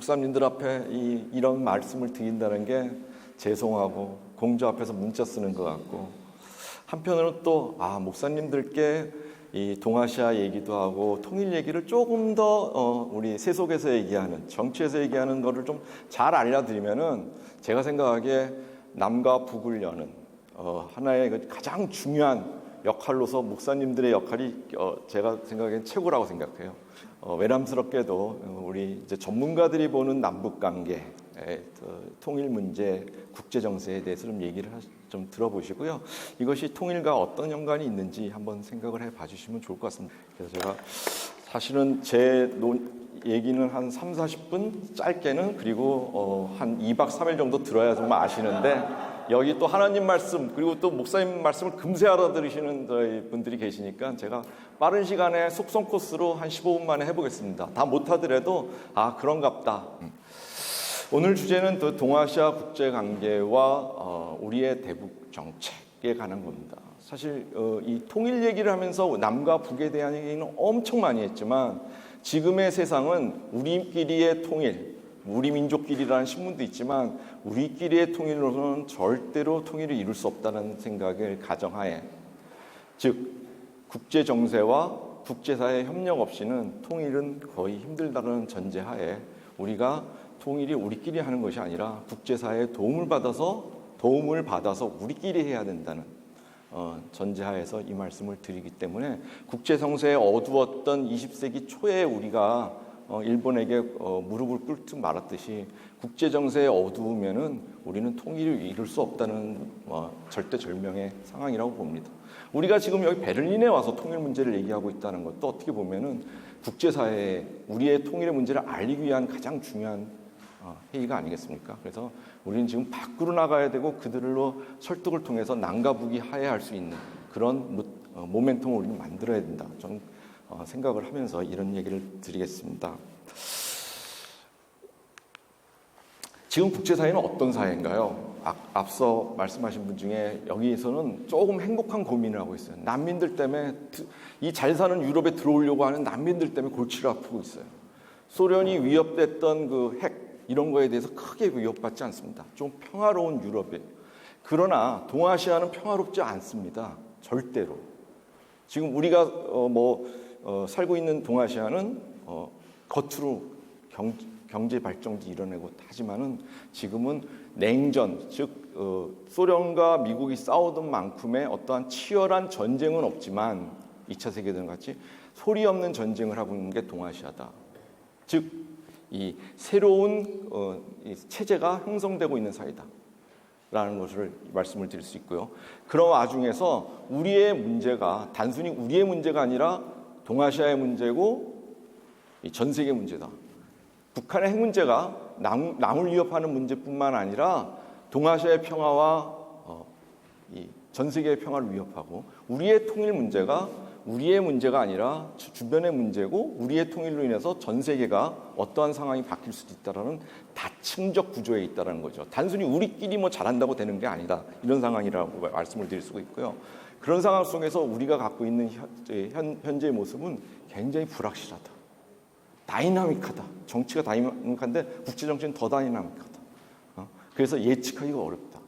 목사님들 앞에 이런 말씀을 드린다는 게 죄송하고 공주 앞에서 문자 쓰는 것 같고, 한편으로는 또 목사님들께 이 동아시아 얘기도 하고 통일 얘기를 조금 더 우리 세속에서 얘기하는, 정치에서 얘기하는 거를 좀 잘 알려드리면은 제가 생각하기에 남과 북을 여는 하나의 가장 중요한 역할로서 목사님들의 역할이 제가 생각하기엔 최고라고 생각해요. 외람스럽게도 우리 이제 전문가들이 보는 남북 관계, 통일 문제, 국제 정세에 대해서 좀 얘기를 좀 들어보시고요. 이것이 통일과 어떤 연관이 있는지 한번 생각을 해봐 주시면 좋을 것 같습니다. 그래서 제가 사실은 제 얘기는 한 3, 40분 짧게는, 그리고 한 2박 3일 정도 들어야 정말 아시는데, 여기 또 하나님 말씀 그리고 또 목사님 말씀을 금세 알아들으시는 저희 분들이 계시니까 제가 빠른 시간에 속성 코스로 한 15분 만에 해보겠습니다. 다 못하더라도 그런갑다. 오늘 주제는 또 동아시아 국제관계와 우리의 대북 정책에 관한 겁니다. 사실 이 통일 얘기를 하면서 남과 북에 대한 얘기는 엄청 많이 했지만, 지금의 세상은 우리끼리의 통일, 우리 민족끼리라는 신문도 있지만 우리끼리의 통일로는 절대로 통일을 이룰 수 없다는 생각을 가정하에, 즉 국제 정세와 국제사회 협력 없이는 통일은 거의 힘들다는 전제하에, 우리가 통일이 우리끼리 하는 것이 아니라 국제사회의 도움을 받아서 우리끼리 해야 된다는 전제하에서 이 말씀을 드리기 때문에, 국제 정세에 어두웠던 20세기 초에 우리가 일본에게 무릎을 꿇지 말았듯이 국제 정세에 어두우면은 우리는 통일을 이룰 수 없다는 절대절명의 상황이라고 봅니다. 우리가 지금 여기 베를린에 와서 통일 문제를 얘기하고 있다는 것도 어떻게 보면은 국제사회에 우리의 통일의 문제를 알리기 위한 가장 중요한 회의가 아니겠습니까? 그래서 우리는 지금 밖으로 나가야 되고 그들로 설득을 통해서 남과 북이 화해할 수 있는 그런 모멘텀을 우리는 만들어야 된다. 저는 생각을 하면서 이런 얘기를 드리겠습니다. 지금 국제사회는 어떤 사회인가요? 앞서 말씀하신 분 중에 여기에서는 조금 행복한 고민을 하고 있어요. 난민들 때문에, 이 잘 사는 유럽에 들어오려고 하는 난민들 때문에 골치를 아프고 있어요. 소련이 위협됐던 그 핵 이런 거에 대해서 크게 위협받지 않습니다. 좀 평화로운 유럽이에요. 그러나 동아시아는 평화롭지 않습니다. 절대로. 지금 우리가 살고 있는 동아시아는 겉으로 경제 발전도 이뤄내고 하지만은 지금은 냉전, 즉 소련과 미국이 싸우던 만큼의 어떠한 치열한 전쟁은 없지만 2차 세계대전 같이 소리 없는 전쟁을 하고 있는 게 동아시아다. 즉 이 새로운 체제가 형성되고 있는 사회다라는 것을 말씀을 드릴 수 있고요. 그런 와중에서 우리의 문제가 단순히 우리의 문제가 아니라 동아시아의 문제고 전 세계 문제다. 북한의 핵 문제가 남을 위협하는 문제뿐만 아니라 동아시아의 평화와 전 세계의 평화를 위협하고, 우리의 통일 문제가 우리의 문제가 아니라 주변의 문제고, 우리의 통일로 인해서 전 세계가 어떠한 상황이 바뀔 수도 있다는 다층적 구조에 있다는 거죠. 단순히 우리끼리 잘한다고 되는 게 아니다. 이런 상황이라고 말씀을 드릴 수가 있고요. 그런 상황 속에서 우리가 갖고 있는 현재의 모습은 굉장히 불확실하다. 다이나믹하다. 정치가 다이나믹한데 국제정치는 더 다이나믹하다. 그래서 예측하기가 어렵다.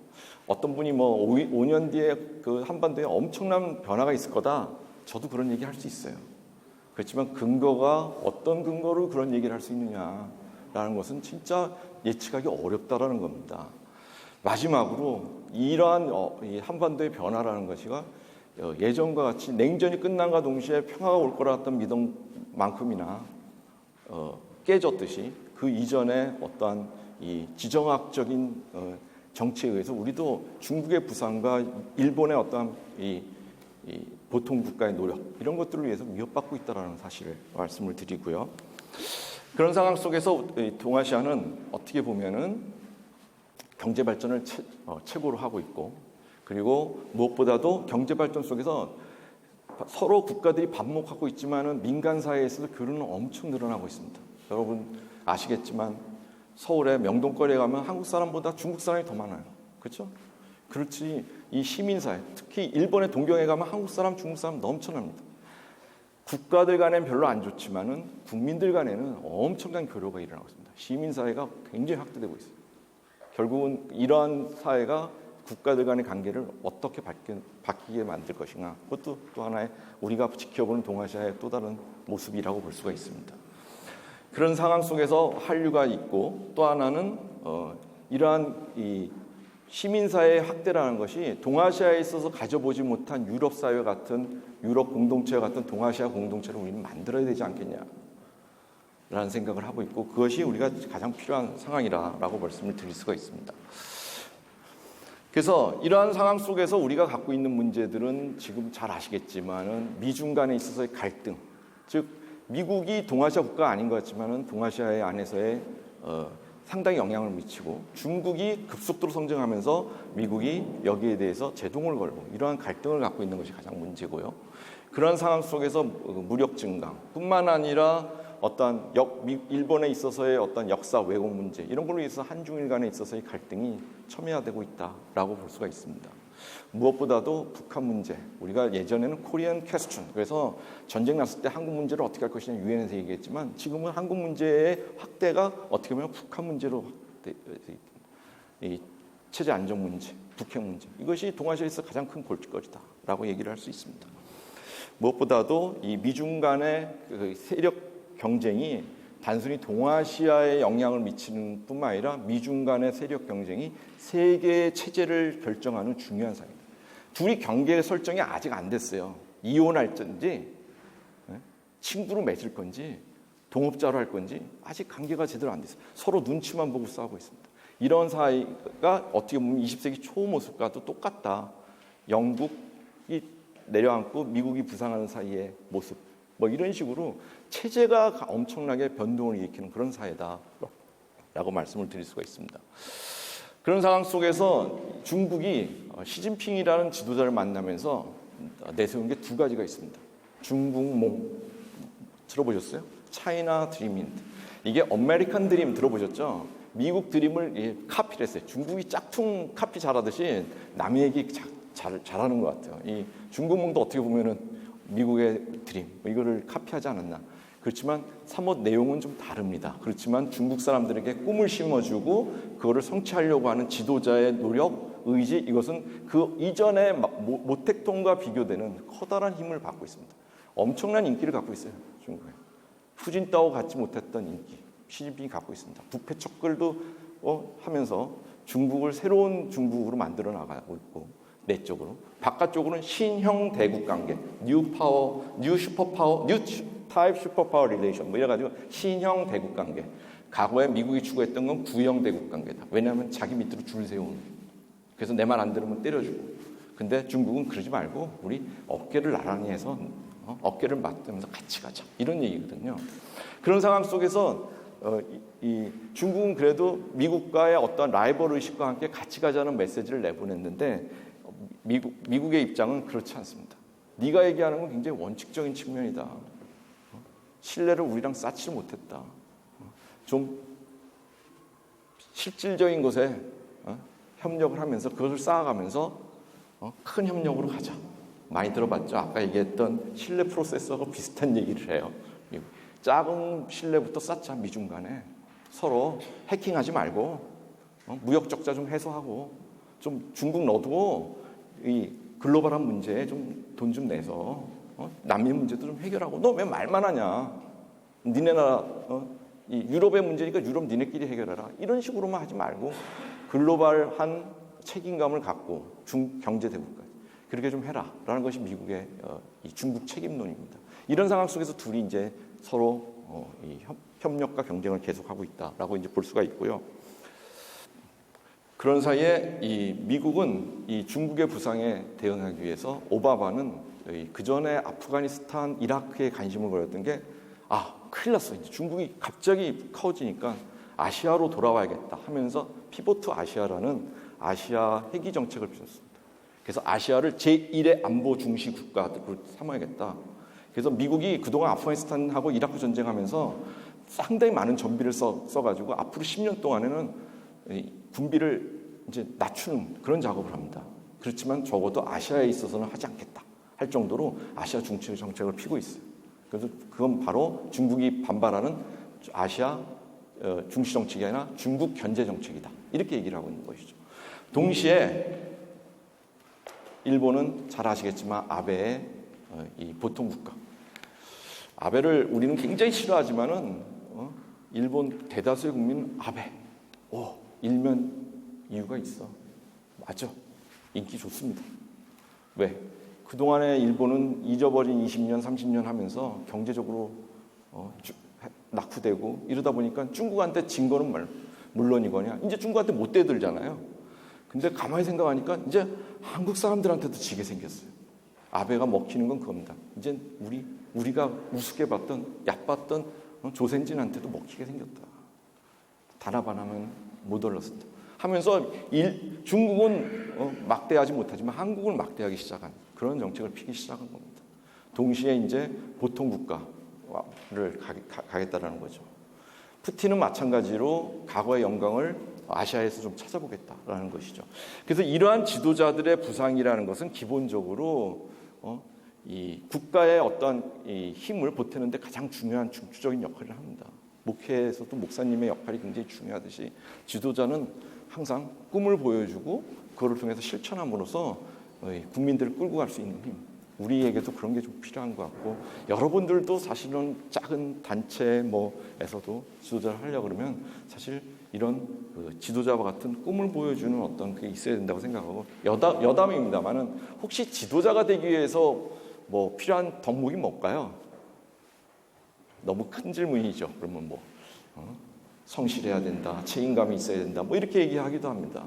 어떤 분이 5년 뒤에 그 한반도에 엄청난 변화가 있을 거다. 저도 그런 얘기 할 수 있어요. 그렇지만 근거가 어떤 근거로 그런 얘기를 할 수 있느냐라는 것은 진짜 예측하기 어렵다라는 겁니다. 마지막으로 이러한 이 한반도의 변화라는 것이가 예전과 같이 냉전이 끝난과 동시에 평화가 올 거라던 믿음만큼이나 깨졌듯이 그 이전에 어떠한 이 지정학적인 정치에 의해서 우리도 중국의 부상과 일본의 어떠한 이 보통 국가의 노력 이런 것들을 위해서 위협받고 있다는 사실을 말씀을 드리고요. 그런 상황 속에서 동아시아는 어떻게 보면은 경제 발전을 최고로 하고 있고, 그리고 무엇보다도 경제 발전 속에서 서로 국가들이 반목하고 있지만은 민간 사회에서도 교류는 엄청 늘어나고 있습니다. 여러분 아시겠지만 서울의 명동거리에 가면 한국 사람보다 중국 사람이 더 많아요. 그렇죠? 그렇지 이 시민사회, 특히 일본의 동경에 가면 한국 사람, 중국 사람 넘쳐납니다. 국가들 간에는 별로 안 좋지만은 국민들 간에는 엄청난 교류가 일어나고 있습니다. 시민사회가 굉장히 확대되고 있어요. 결국은 이러한 사회가 국가들 간의 관계를 어떻게 바뀌게 만들 것인가, 그것도 또 하나의 우리가 지켜보는 동아시아의 또 다른 모습이라고 볼 수가 있습니다. 그런 상황 속에서 한류가 있고, 또 하나는 이러한 이 시민사회의 확대라는 것이 동아시아에 있어서 가져보지 못한 유럽 사회 같은, 유럽 공동체 같은 동아시아 공동체를 우리는 만들어야 되지 않겠냐라는 생각을 하고 있고, 그것이 우리가 가장 필요한 상황이라고 말씀을 드릴 수가 있습니다. 그래서 이러한 상황 속에서 우리가 갖고 있는 문제들은 지금 잘 아시겠지만은 미중 간에 있어서의 갈등, 즉 미국이 동아시아 국가가 아닌 것 같지만은 동아시아의 안에서의 상당히 영향을 미치고, 중국이 급속도로 성장하면서 미국이 여기에 대해서 제동을 걸고 이러한 갈등을 갖고 있는 것이 가장 문제고요. 그런 상황 속에서 무력 증강뿐만 아니라 어떤 일본에 있어서의 어떤 역사 왜곡 문제, 이런 걸로 인해서 한중일 간에 있어서의 갈등이 첨예화되고 있다라고 볼 수가 있습니다. 무엇보다도 북한 문제, 우리가 예전에는 코리안 퀘스천, 그래서 전쟁 났을 때 한국 문제를 어떻게 할 것이냐 유엔에서 얘기했지만, 지금은 한국 문제의 확대가 어떻게 보면 북한 문제로 이 체제 안정 문제, 북핵 문제, 이것이 동아시아에서 가장 큰 골칫거리다라고 얘기를 할 수 있습니다. 무엇보다도 이 미중 간의 그 세력 경쟁이 단순히 동아시아에 영향을 미치는 뿐만 아니라 미중 간의 세력 경쟁이 세계의 체제를 결정하는 중요한 사항입니다. 둘이 경계 설정이 아직 안 됐어요. 이혼할 건지, 친구로 맺을 건지, 동업자로 할 건지 아직 관계가 제대로 안 됐어요. 서로 눈치만 보고 싸우고 있습니다. 이런 사이가 어떻게 보면 20세기 초 모습과도 똑같다. 영국이 내려앉고 미국이 부상하는 사이의 모습, 뭐 이런 식으로 체제가 엄청나게 변동을 일으키는 그런 사회다라고 말씀을 드릴 수가 있습니다. 그런 상황 속에서 중국이 시진핑이라는 지도자를 만나면서 내세운 게 두 가지가 있습니다. 중국몽 들어보셨어요? 차이나 드림인데, 이게 아메리칸 드림 들어보셨죠? 미국 드림을 카피를 했어요. 중국이 짝퉁 카피 잘하듯이 남의 얘기 잘하는 것 같아요. 이 중국몽도 어떻게 보면은 미국의 드림, 이거를 카피하지 않았나. 그렇지만 사뭇 내용은 좀 다릅니다. 그렇지만 중국 사람들에게 꿈을 심어주고 그거를 성취하려고 하는 지도자의 노력, 의지, 이것은 그 이전의 모택동과 비교되는 커다란 힘을 받고 있습니다. 엄청난 인기를 갖고 있어요, 중국에. 후진타오 갖지 못했던 인기, 시진핑이 갖고 있습니다. 부패 척결도 하면서 중국을 새로운 중국으로 만들어 나가고 있고, 내적으로. 바깥쪽으로는 신형 대국 관계, 뉴 슈퍼파워, 뉴 타입 슈퍼파워 릴레이션, 뭐 이래가지고 신형 대국 관계. 과거에 미국이 추구했던 건 구형 대국 관계다. 왜냐하면 자기 밑으로 줄 세우는. 그래서 내 말 안 들으면 때려주고. 근데 중국은 그러지 말고 우리 어깨를 나란히 해서 어깨를 맞대면서 같이 가자, 이런 얘기거든요. 그런 상황 속에서 이 중국은 그래도 미국과의 어떤 라이벌 의식과 함께 같이 가자는 메시지를 내보냈는데, 미국의 입장은 그렇지 않습니다. 네가 얘기하는 건 굉장히 원칙적인 측면이다. 신뢰를 우리랑 쌓지 못했다. 좀 실질적인 것에 협력을 하면서 그것을 쌓아가면서 큰 협력으로 가자. 많이 들어봤죠? 아까 얘기했던 신뢰 프로세서가 비슷한 얘기를 해요. 작은 신뢰부터 쌓자. 미중 간에 서로 해킹하지 말고 무역 적자 좀 해소하고, 좀 중국 넣어두고 이 글로벌한 문제에 좀 돈 좀 내서 난민 문제도 좀 해결하고. 너 왜 말만 하냐? 니네 나라 이 유럽의 문제니까 유럽 니네끼리 해결해라. 이런 식으로만 하지 말고 글로벌한 책임감을 갖고 경제 대국까지 그렇게 좀 해라라는 것이 미국의 이 중국 책임론입니다. 이런 상황 속에서 둘이 이제 서로 이 협력과 경쟁을 계속하고 있다라고 이제 볼 수가 있고요. 그런 사이에 이 미국은 이 중국의 부상에 대응하기 위해서 오바마는 그 전에 아프가니스탄, 이라크에 관심을 보였던 게, 큰일 났어. 이제 중국이 갑자기 커지니까 아시아로 돌아와야겠다 하면서 피보트 아시아라는 아시아 회귀 정책을 펴셨습니다. 그래서 아시아를 제1의 안보 중시 국가로 삼아야겠다. 그래서 미국이 그동안 아프가니스탄하고 이라크 전쟁하면서 상당히 많은 전비를 써가지고 앞으로 10년 동안에는 군비를 이제 낮추는 그런 작업을 합니다. 그렇지만 적어도 아시아에 있어서는 하지 않겠다 할 정도로 아시아 중심 정책을 피고 있어요. 그래서 그건 바로 중국이 반발하는 아시아 중시 정책이 아니라 중국 견제 정책이다. 이렇게 얘기를 하고 있는 것이죠. 동시에 일본은 잘 아시겠지만 아베의 이 보통국가. 아베를 우리는 굉장히 싫어하지만은 일본 대다수의 국민은 아베. 일면 이유가 있어. 맞아. 인기 좋습니다. 왜? 그동안에 일본은 잊어버린 20년, 30년 하면서 경제적으로 낙후되고 이러다 보니까 중국한테 진 거는 물론이거냐. 이제 중국한테 못 대들잖아요. 근데 가만히 생각하니까 이제 한국 사람들한테도 지게 생겼어요. 아베가 먹히는 건 그겁니다. 이제 우리가 우습게 봤던, 얕봤던 조선진한테도 먹히게 생겼다. 단 한 번 하면 못 올랐습니다. 하면서 중국은 막대하지 못하지만 한국을 막대하기 시작한 그런 정책을 피기 시작한 겁니다. 동시에 이제 보통 국가를 가겠다라는 거죠. 푸틴은 마찬가지로 과거의 영광을 아시아에서 좀 찾아보겠다라는 것이죠. 그래서 이러한 지도자들의 부상이라는 것은 기본적으로 이 국가의 어떤 이 힘을 보태는데 가장 중요한 중추적인 역할을 합니다. 목회에서도 목사님의 역할이 굉장히 중요하듯이 지도자는 항상 꿈을 보여주고 그걸 통해서 실천함으로써 국민들을 끌고 갈 수 있는 힘. 우리에게도 그런 게 좀 필요한 것 같고 여러분들도 사실은 작은 단체에서도 지도자를 하려고 그러면 사실 이런 지도자와 같은 꿈을 보여주는 어떤 그게 있어야 된다고 생각하고 여담입니다만은 혹시 지도자가 되기 위해서 필요한 덕목이 뭘까요? 너무 큰 질문이죠. 그러면 성실해야 된다, 책임감이 있어야 된다, 이렇게 얘기하기도 합니다.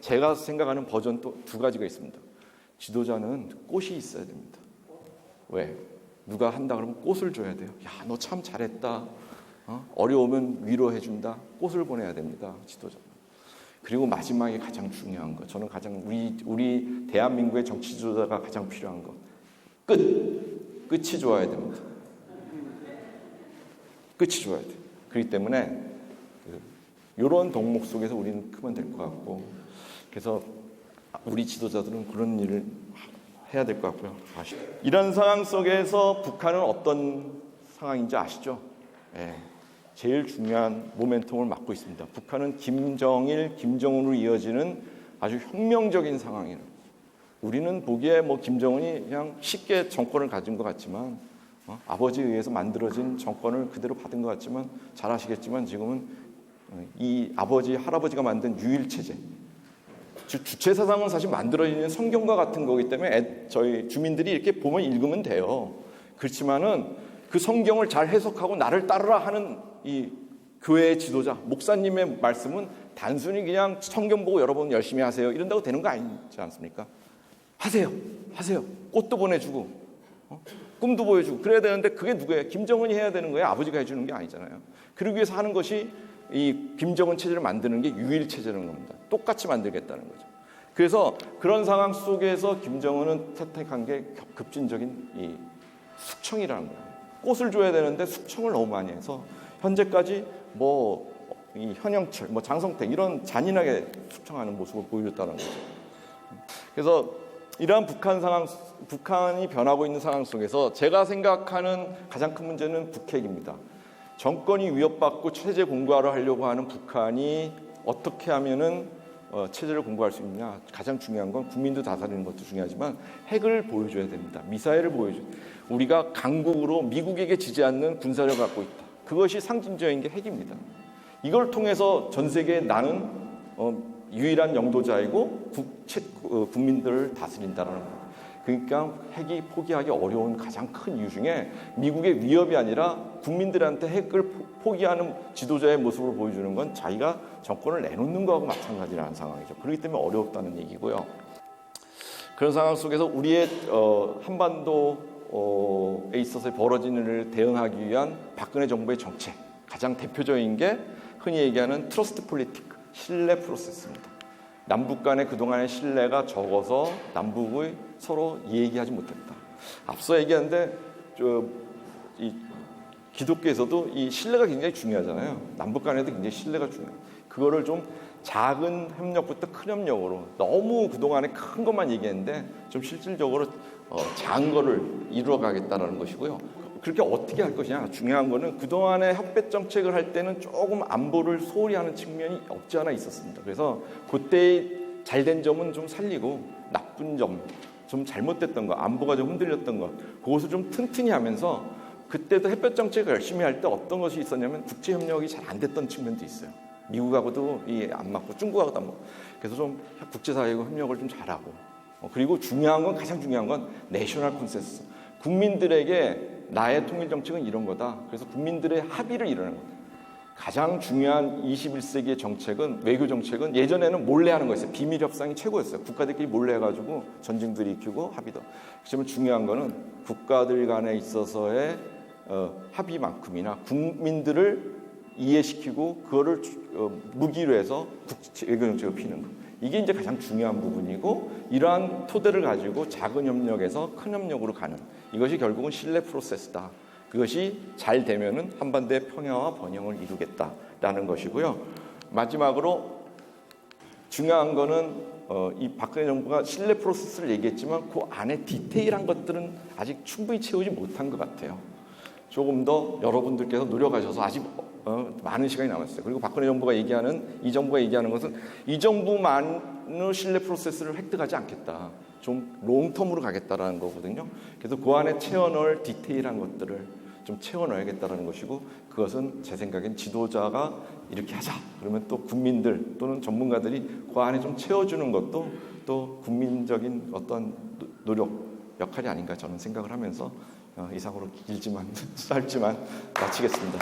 제가 생각하는 버전 또 두 가지가 있습니다. 지도자는 꽃이 있어야 됩니다. 왜? 누가 한다 그러면 꽃을 줘야 돼요. 야, 너 참 잘했다. 어려우면 위로해준다. 꽃을 보내야 됩니다. 지도자. 그리고 마지막에 가장 중요한 거, 저는 가장 우리 대한민국의 정치 지도자가 가장 필요한 거, 끝이 좋아야 됩니다. 끝이 좋아야 돼. 그렇기 때문에 이런 덕목 속에서 우리는 크면 될 것 같고, 그래서 우리 지도자들은 그런 일을 해야 될 것 같고요. 이런 상황 속에서 북한은 어떤 상황인지 아시죠? 제일 중요한 모멘텀을 맡고 있습니다. 북한은 김정일, 김정은으로 이어지는 아주 혁명적인 상황이에요. 우리는 보기에 김정은이 그냥 쉽게 정권을 가진 것 같지만 아버지에 의해서 만들어진 정권을 그대로 받은 것 같지만 잘 아시겠지만 지금은 이 아버지, 할아버지가 만든 유일체제, 주체사상은 사실 만들어지는 성경과 같은 거기 때문에 저희 주민들이 이렇게 보면 읽으면 돼요. 그렇지만은 그 성경을 잘 해석하고 나를 따르라 하는 이 교회의 지도자, 목사님의 말씀은 단순히 그냥 성경 보고 여러분 열심히 하세요 이런다고 되는 거 아니지 않습니까? 하세요. 꽃도 보내주고 꿈도 보여주고 그래야 되는데 그게 누구예요? 김정은이 해야 되는 거예요? 아버지가 해주는 게 아니잖아요. 그러기 위해서 하는 것이 이 김정은 체제를 만드는 게 유일체제라는 겁니다. 똑같이 만들겠다는 거죠. 그래서 그런 상황 속에서 김정은은 택한 게 급진적인 이 숙청이라는 거예요. 꽃을 줘야 되는데 숙청을 너무 많이 해서 현재까지 이 현영철, 장성택 이런 잔인하게 숙청하는 모습을 보여줬다는 거죠. 그래서 이러한 북한이 변하고 있는 상황 속에서 제가 생각하는 가장 큰 문제는 북핵입니다. 정권이 위협받고 체제 공고화를 하려고 하는 북한이 어떻게 하면은 체제를 공고할 수 있느냐. 가장 중요한 건 국민도 다스리는 것도 중요하지만 핵을 보여줘야 됩니다. 미사일을 보여줘야 됩니다. 우리가 강국으로 미국에게 지지 않는 군사력을 갖고 있다. 그것이 상징적인 게 핵입니다. 이걸 통해서 전 세계에 나는 유일한 영도자이고 국민들을 다스린다라는 거예요. 그러니까 핵이 포기하기 어려운 가장 큰 이유 중에 미국의 위협이 아니라 국민들한테 핵을 포기하는 지도자의 모습을 보여주는 건 자기가 정권을 내놓는 거하고 마찬가지라는 상황이죠. 그렇기 때문에 어렵다는 얘기고요. 그런 상황 속에서 우리의 한반도에 있어서 벌어지는 일을 대응하기 위한 박근혜 정부의 정책, 가장 대표적인 게 흔히 얘기하는 트러스트 폴리틱, 신뢰 프로세스입니다. 남북 간의 그동안의 신뢰가 적어서 남북의 서로 얘기하지 못했다. 앞서 얘기했는데 이 기독교에서도 이 신뢰가 굉장히 중요하잖아요. 남북 간에도 굉장히 신뢰가 중요해요. 그거를 좀 작은 협력부터 큰 협력으로 너무 그동안에 큰 것만 얘기했는데 좀 실질적으로 작은 거를 이루어 가겠다는 것이고요. 그렇게 어떻게 할 것이냐. 중요한 거는 그동안의 햇볕 정책을 할 때는 조금 안보를 소홀히 하는 측면이 없지 않아 있었습니다. 그래서 그때 잘된 점은 좀 살리고 나쁜 점, 좀 잘못됐던 거, 안보가 좀 흔들렸던 것, 그것을 좀 튼튼히 하면서 그때도 햇볕 정책을 열심히 할 때 어떤 것이 있었냐면 국제 협력이 잘 안 됐던 측면도 있어요. 미국하고도 안 맞고 중국하고도 안 맞고. 그래서 좀 국제사회와 협력을 좀 잘하고. 그리고 중요한 건, 가장 중요한 건 내셔널 컨센서스. 국민들에게 나의 통일 정책은 이런 거다. 그래서 국민들의 합의를 이루는 거다. 가장 중요한 21세기의 정책은, 외교 정책은 예전에는 몰래 하는 거였어요. 비밀 협상이 최고였어요. 국가들끼리 몰래 해가지고 전쟁들이 일으키고 합의도. 그렇지만 중요한 거는 국가들 간에 있어서의 합의만큼이나 국민들을 이해시키고 그거를 무기로 해서 외교 정책을 피는 거. 이게 이제 가장 중요한 부분이고, 이러한 토대를 가지고 작은 협력에서 큰 협력으로 가는, 이것이 결국은 신뢰 프로세스다. 그것이 잘 되면은 한반도의 평화와 번영을 이루겠다라는 것이고요. 마지막으로 중요한 거는 이 박근혜 정부가 신뢰 프로세스를 얘기했지만 그 안에 디테일한 것들은 아직 충분히 채우지 못한 것 같아요. 조금 더 여러분들께서 노력하셔서 아직 많은 시간이 남았어요. 그리고 박근혜 정부가 얘기하는, 이 정부가 얘기하는 것은 이 정부만의 신뢰 프로세스를 획득하지 않겠다. 좀 롱텀으로 가겠다라는 거거든요. 그래서 그 안에 채워넣을 디테일한 것들을 좀 채워넣어야겠다라는 것이고, 그것은 제 생각엔 지도자가 이렇게 하자 그러면 또 국민들 또는 전문가들이 그 안에 좀 채워주는 것도 또 국민적인 어떤 노력, 역할이 아닌가 저는 생각을 하면서 이상으로 길지만 짧지만 마치겠습니다.